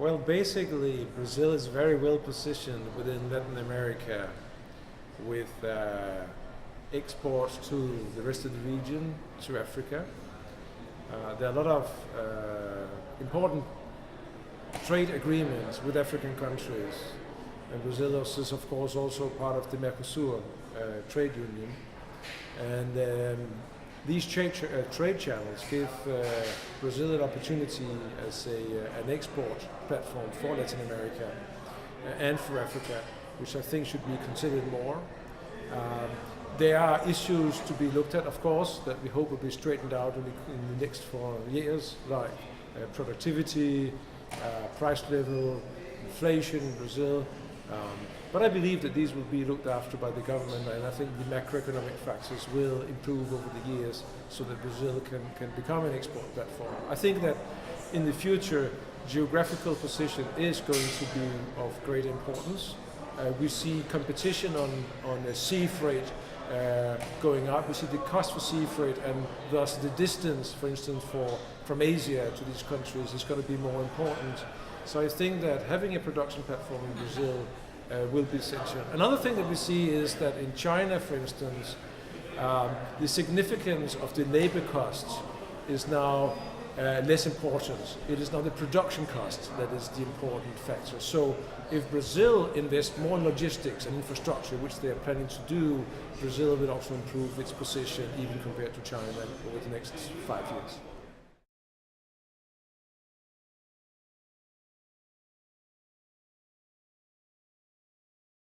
Well, basically, Brazil is very well positioned within Latin America with exports to the rest of the region, to Africa. There are a lot of important trade agreements with African countries. And Brazil is, of course, also part of the Mercosur trade union. And these trade channels give Brazil an opportunity as an export platform for Latin America and for Africa, which I think should be considered more. There are issues to be looked at, of course, that we hope will be straightened out in the next 4 years, like productivity, price level, inflation in Brazil. But I believe that these will be looked after by the government, and I think the macroeconomic factors will improve over the years so that Brazil can become an export platform. I think that in the future, geographical position is going to be of great importance. We see competition on sea freight going up. We see the cost for sea freight and thus the distance, for instance, from Asia to these countries is going to be more important. So I think that having a production platform in Brazil will be essential. Another thing that we see is that in China, for instance, the significance of the labor costs is now less important. It is now the production cost that is the important factor. So if Brazil invests more in logistics and infrastructure, which they are planning to do, Brazil will also improve its position even compared to China over the next 5 years.